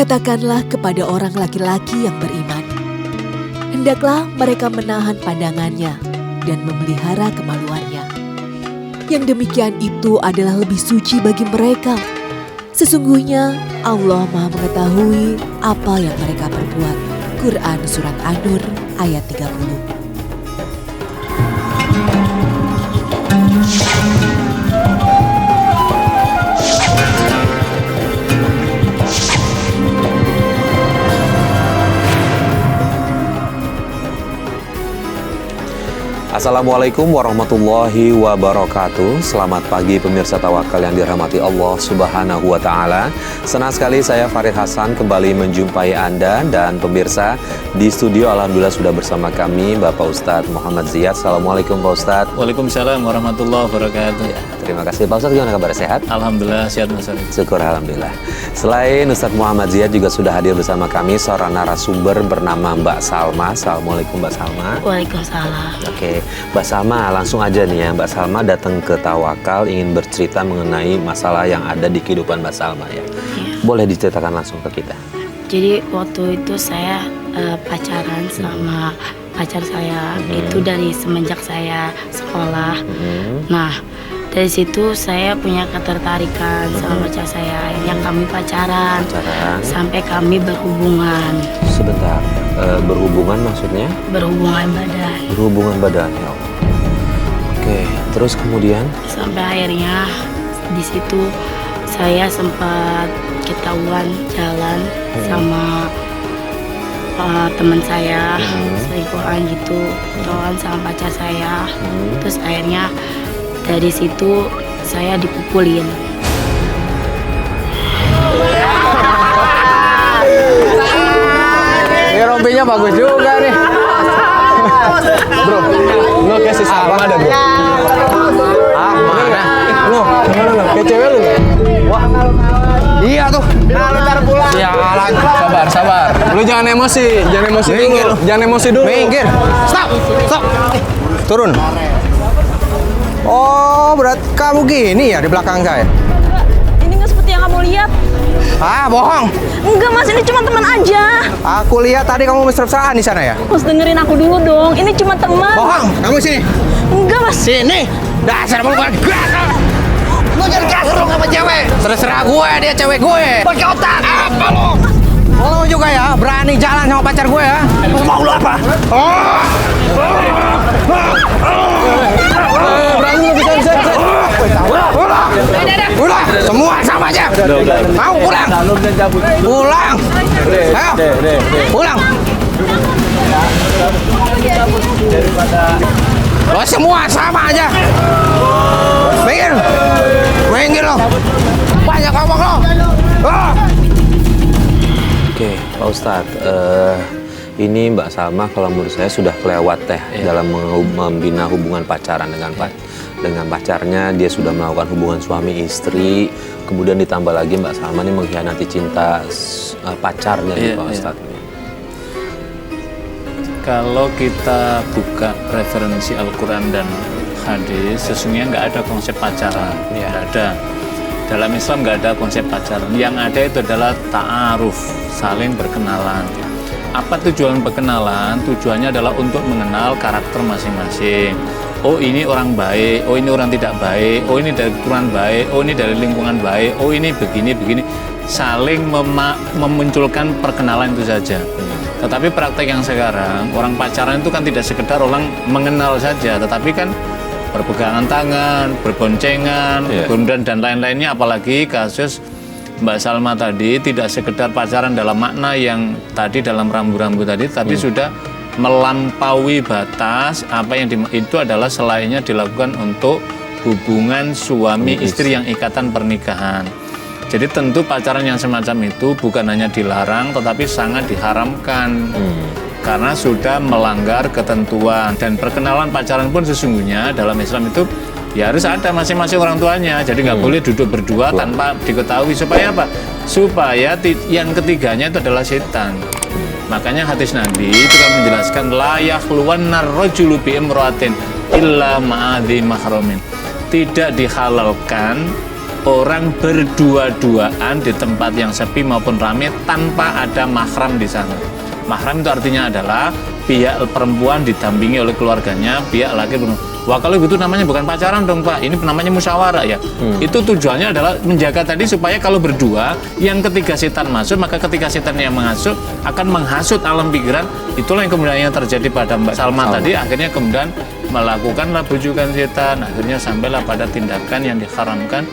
Katakanlah kepada orang laki-laki yang beriman, hendaklah mereka menahan pandangannya dan memelihara kemaluannya. Yang demikian itu adalah lebih suci bagi mereka. Sesungguhnya Allah Maha mengetahui apa yang mereka perbuat. Quran Surat An-Nur ayat 30. Assalamualaikum warahmatullahi wabarakatuh. Selamat pagi pemirsa Tawakal yang dirahmati Allah Subhanahu wa Ta'ala. Senang sekali saya Farid Hasan kembali menjumpai Anda dan pemirsa di studio. Alhamdulillah sudah bersama kami Bapak Ustadz Muhammad Ziyad. Assalamualaikum Pak Ustadz. Waalaikumsalam warahmatullahi wabarakatuh. Ya, terima kasih Pak Ustadz. Gimana kabar, sehat? Alhamdulillah sehat Mas Farid. Syukur Alhamdulillah. Selain Ustadz Muhammad Ziyad juga sudah hadir bersama kami seorang narasumber bernama Mbak Salma. Assalamualaikum Mbak Salma. Waalaikumsalam. Oke, Mbak Salma, langsung aja nih ya. Mbak Salma datang ke Tawakal ingin bercerita mengenai masalah yang ada di kehidupan Mbak Salma ya. Boleh diceritakan langsung ke kita. Jadi waktu itu saya pacaran sama pacar saya itu dari semenjak saya sekolah. Nah, dari situ saya punya ketertarikan sama pacar saya. Akhirnya kami pacaran sampai kami berhubungan. Sebentar, berhubungan maksudnya? Berhubungan badan. Berhubungan badan, ya Allah. Oke, terus kemudian? Sampai akhirnya di situ saya sempat ketahuan jalan sama teman saya, selingkuhan gitu, ketahuan sama pacar saya. Terus akhirnya dari situ saya dipukulin. Ini rompinya bagus juga nih. Bro, lu kayak si Salma ada bro. Ah, mana? Lu, kayak cewek lu. Wah, iya tuh. Ntar pulang. Ya, sabar. Lu jangan emosi dulu. Jangan emosi dulu. Minggir. Stop. Turun. Oh, berarti kamu gini ya di belakang saya? Ini nggak seperti yang kamu lihat. Ah, bohong. Enggak mas, ini cuma teman aja. Aku lihat tadi kamu mesra-mesraan di sana ya? Mas dengerin aku dulu dong, ini cuma teman. Bohong, kamu sini. Enggak mas. Sini. Dasar perempuan kasar. Lu jangan kasar lu sama cewek. Terserah gue, dia cewek gue. Pakai otak. Apa lu? Lu juga ya, berani jalan sama pacar gue ya? Mau lu apa? Berani lu bisa. Udah, semua sama aja. Mau pulang? Pulang. Ayo, pulang. Lo semua sama aja. Minggir lo. Banyak ngomong lo. Oke, Pak Ustadz, ini Mbak Salma kalau menurut saya sudah kelewat dalam membina hubungan pacaran dengan pacarnya. Dia sudah melakukan hubungan suami istri, kemudian ditambah lagi Mbak Salma ini mengkhianati cinta pacarnya Pak Ustadz. Kalau kita buka referensi Al-Quran dan hadis, sesungguhnya nggak ada konsep pacaran, nggak ada. Dalam Islam nggak ada konsep pacaran. Yang ada itu adalah ta'aruf, saling berkenalan. Apa tujuan berkenalan? Tujuannya adalah untuk mengenal karakter masing-masing. Oh ini orang baik, oh ini orang tidak baik, oh ini dari keturunan baik, oh ini dari lingkungan baik, oh ini begini. Saling memunculkan perkenalan itu saja. Tetapi praktek yang sekarang, orang pacaran itu kan tidak sekedar orang mengenal saja, tetapi kan berpegangan tangan, berboncengan, kemudian dan lain-lainnya. Apalagi kasus Mbak Salma tadi tidak sekedar pacaran dalam makna yang tadi dalam rambu-rambu tadi, tapi sudah melampaui batas apa yang itu adalah selainnya dilakukan untuk hubungan suami istri yang ikatan pernikahan. Jadi tentu pacaran yang semacam itu bukan hanya dilarang tetapi sangat diharamkan. Karena sudah melanggar ketentuan. Dan perkenalan pacaran pun sesungguhnya dalam Islam itu ya harus ada masing-masing orang tuanya. Jadi nggak boleh duduk berdua tanpa diketahui. Supaya apa? Supaya yang ketiganya itu adalah setan. Makanya hadis Nabi itu kan menjelaskan la yakhluwannar rajulu bi imra'atin illa ma'adhi mahramin. Tidak dihalalkan orang berdua-duaan di tempat yang sepi maupun ramai tanpa ada mahram di sana. Mahram itu artinya adalah pihak perempuan didampingi oleh keluarganya, pihak laki wah kalau gitu namanya bukan pacaran dong Pak, ini namanya musyawarah ya. Itu tujuannya adalah menjaga tadi supaya kalau berdua, yang ketiga setan masuk, maka ketika setan yang menghasut akan menghasut alam pikiran. Itulah yang kemudian yang terjadi pada Mbak Salma tadi, akhirnya kemudian melakukanlah bujukan setan, akhirnya sampailah pada tindakan yang diharamkan.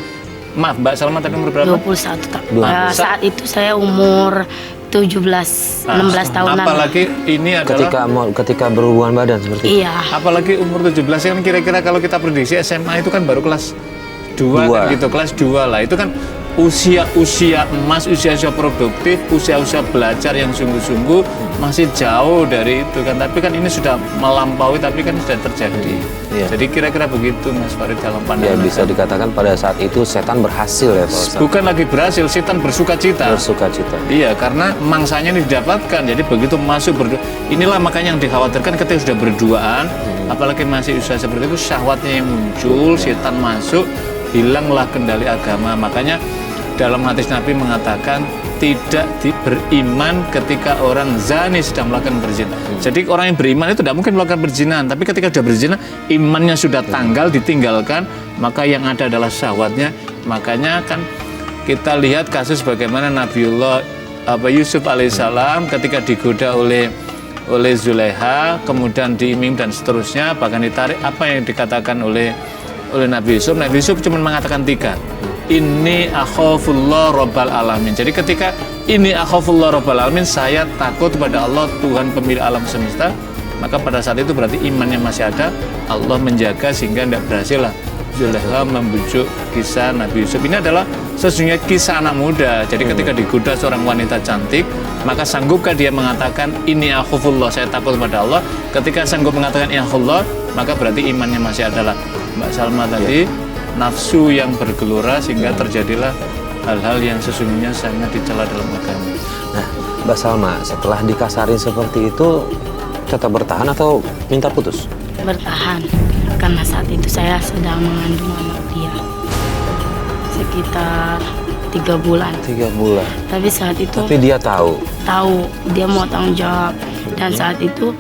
Maaf, Mbak Salma tadi umur berapa? 21 tahun. Saat itu saya umur 16 tahunan. Apalagi ini adalah ketika berhubungan badan seperti itu. Iya. Apalagi umur 17 kan kira-kira kalau kita prediksi SMA itu kan baru kelas 2 kan gitu, kelas 2 lah. Itu kan usia emas, usia produktif, usia belajar yang sungguh-sungguh masih jauh dari itu kan. Tapi kan ini sudah melampaui, tapi kan sudah terjadi. Jadi kira-kira begitu Mas Farid dalam pandangan. Ya bisa dikatakan pada saat itu setan berhasil ya Pak Ustadz. Bukan lagi berhasil, setan bersukacita. Iya, karena mangsanya ini didapatkan. Jadi begitu masuk berdua, inilah makanya yang dikhawatirkan ketika sudah berduaan, apalagi masih usia seperti itu, syahwatnya yang muncul, setan masuk, hilanglah kendali agama. Makanya dalam hadis Nabi mengatakan tidak beriman ketika orang zani sedang melakukan berzina. Jadi orang yang beriman itu tidak mungkin melakukan perzinahan, tapi ketika sudah berzina, imannya sudah tanggal, ditinggalkan, maka yang ada adalah syahwatnya. Makanya kan kita lihat kasus bagaimana Nabiullah Yusuf alaihissalam ketika digoda oleh Zulaiha, kemudian diiming dan seterusnya, bahkan ditarik, apa yang dikatakan oleh Nabi Yusuf. Nabi Yusuf cuma mengatakan 3. Ini akhafullah rabbal alamin. Jadi ketika ini akhafullah rabbal alamin, saya takut kepada Allah Tuhan pemilik alam semesta, maka pada saat itu berarti imannya masih ada, Allah menjaga sehingga tidak berhasil lah Zulaiha membujuk kisah Nabi Yusuf. Ini adalah sesungguhnya kisah anak muda. Jadi ketika digoda seorang wanita cantik, maka sanggupkah dia mengatakan ini akhafullah, saya takut kepada Allah. Ketika sanggup mengatakan ini akhafullah, maka berarti imannya masih adalah Mbak Salma tadi, nafsu yang bergelora sehingga terjadilah hal-hal yang sesungguhnya sangat dicela dalam agama. Nah, Mbak Salma, setelah dikasarin seperti itu, tetap bertahan atau minta putus? Bertahan, karena saat itu saya sedang mengandung anak dia sekitar 3 bulan. 3 bulan. Tapi saat itu dia tahu dia mau tanggung jawab. Dan saat itu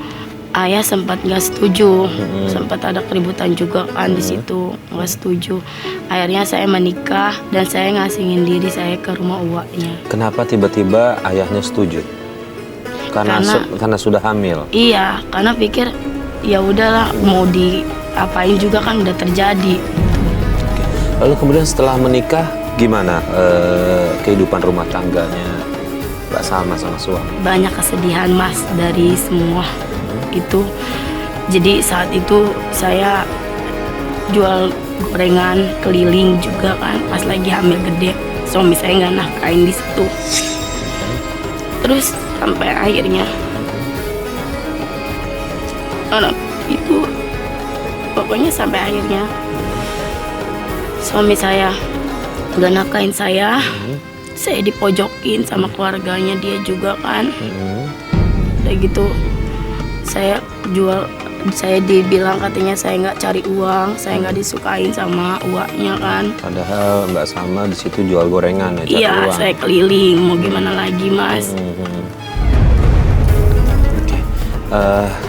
ayah sempat nggak setuju, sempat ada keributan juga kan di situ, nggak setuju. Akhirnya saya menikah dan saya ngasihin diri saya ke rumah uaknya. Kenapa tiba-tiba ayahnya setuju? Karena sudah hamil. Iya, karena pikir ya udahlah, mau diapain juga kan udah terjadi. Lalu kemudian setelah menikah gimana kehidupan rumah tangganya Mbak Salma sama suami? Banyak kesedihan Mas dari semua itu. Jadi saat itu saya jual gorengan keliling juga kan, pas lagi hamil gede. Suami saya nggak nafkain di situ. Terus sampai akhirnya anak itu, pokoknya sampai akhirnya suami saya nggak nafkain saya. Saya dipojokin sama keluarganya dia juga kan. Kayak gitu. Saya dibilang katanya saya nggak cari uang, saya nggak disukain sama uangnya kan. Padahal Mbak Salma di situ jual gorengan ya, cari iya, uang. saya keliling, mau gimana lagi Mas.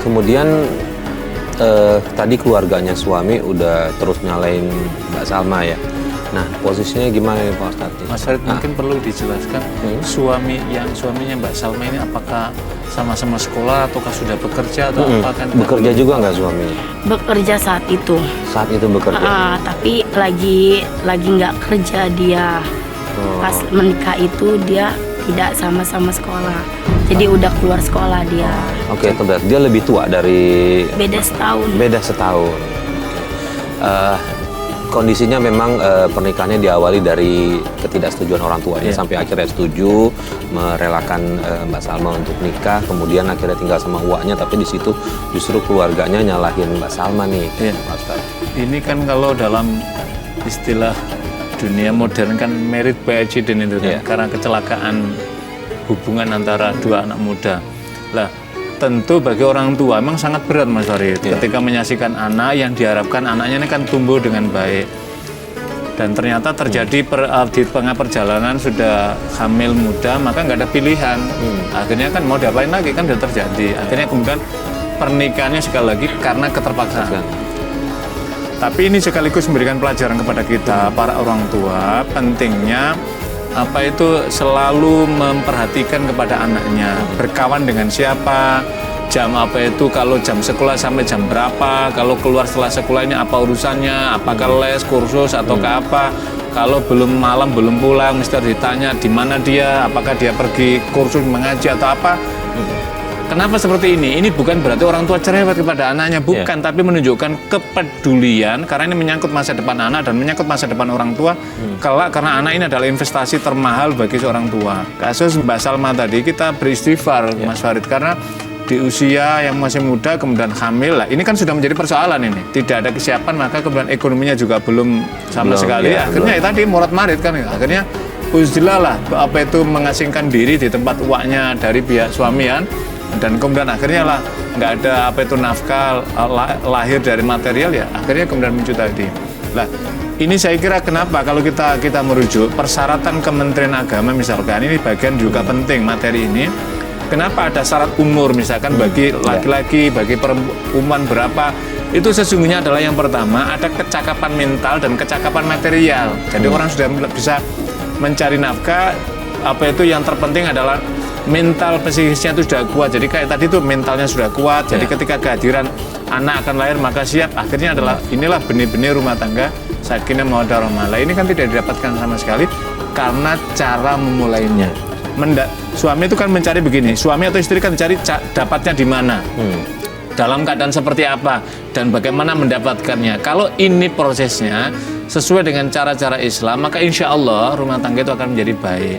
Kemudian tadi keluarganya suami udah terus nyalain Mbak Salma ya. Nah, posisinya gimana nih Pak Ustadz? Mas Farid, mungkin perlu dijelaskan suaminya Mbak Salma ini apakah sama-sama sekolah ataukah sudah bekerja atau apa kan? Bekerja juga nggak suaminya? Bekerja saat itu. Saat itu bekerja. Tapi lagi nggak kerja dia. Pas menikah itu dia tidak sama-sama sekolah. Jadi udah keluar sekolah dia. Oke, berarti dia lebih tua dari... Beda setahun. Beda setahun. Kondisinya memang pernikahannya diawali dari ketidaksetujuan orang tuanya sampai akhirnya setuju merelakan Mbak Salma untuk nikah, kemudian akhirnya tinggal sama uaknya, tapi di situ justru keluarganya nyalahin Mbak Salma nih, Pak Ustadz. Ini kan kalau dalam istilah dunia modern kan married by accident itu kan, karena kecelakaan hubungan antara dua anak muda. Lah, tentu bagi orang tua memang sangat berat Mas Farid ketika menyaksikan anak yang diharapkan anaknya ini kan tumbuh dengan baik. Dan ternyata terjadi di tengah perjalanan sudah hamil muda, maka nggak ada pilihan. Akhirnya kan mau diapain lagi, kan sudah terjadi. Akhirnya kemudian pernikahannya sekali lagi karena keterpaksaan. Tapi ini sekaligus memberikan pelajaran kepada kita, para orang tua, pentingnya selalu memperhatikan kepada anaknya, berkawan dengan siapa, jam kalau jam sekolah sampai jam berapa, kalau keluar setelah sekolah ini apa urusannya, apakah les, kursus atau apa, kalau belum malam belum pulang mesti ditanya di mana dia, apakah dia pergi kursus mengaji atau apa. Kenapa seperti ini? Ini bukan berarti orang tua cerewet kepada anaknya, bukan, tapi menunjukkan kepedulian karena ini menyangkut masa depan anak dan menyangkut masa depan orang tua. Kelak, karena anak ini adalah investasi termahal bagi seorang tua. Kasus Mbak Salma tadi kita beristighfar, Mas Farid, karena di usia yang masih muda kemudian hamil lah, ini kan sudah menjadi persoalan ini, tidak ada kesiapan, maka kemudian ekonominya juga belum sama sekali, akhirnya tadi morat marit kan, akhirnya uzdilah lah mengasingkan diri di tempat uaknya dari pihak suamian, dan kemudian akhirnya lah nggak ada nafkah lahir dari material, ya akhirnya kemudian muncul tadi lah. Ini saya kira kenapa kalau kita merujuk persyaratan Kementerian Agama misalkan, ini bagian juga penting materi ini. Kenapa ada syarat umur misalkan bagi laki-laki, bagi perempuan berapa? Itu sesungguhnya adalah yang pertama ada kecakapan mental dan kecakapan material. Jadi orang sudah bisa mencari nafkah, yang terpenting adalah mental psikisnya itu sudah kuat. Jadi kayak tadi tuh mentalnya sudah kuat. Jadi ketika kehadiran anak akan lahir maka siap. Akhirnya inilah benih-benih rumah tangga sakinah mawaddah warahmah. Ini kan tidak didapatkan sama sekali karena cara memulainya. Suami itu kan mencari begini, suami atau istri kan mencari dapatnya di mana, dalam keadaan seperti apa, dan bagaimana mendapatkannya. Kalau ini prosesnya sesuai dengan cara-cara Islam, maka insya Allah rumah tangga itu akan menjadi baik.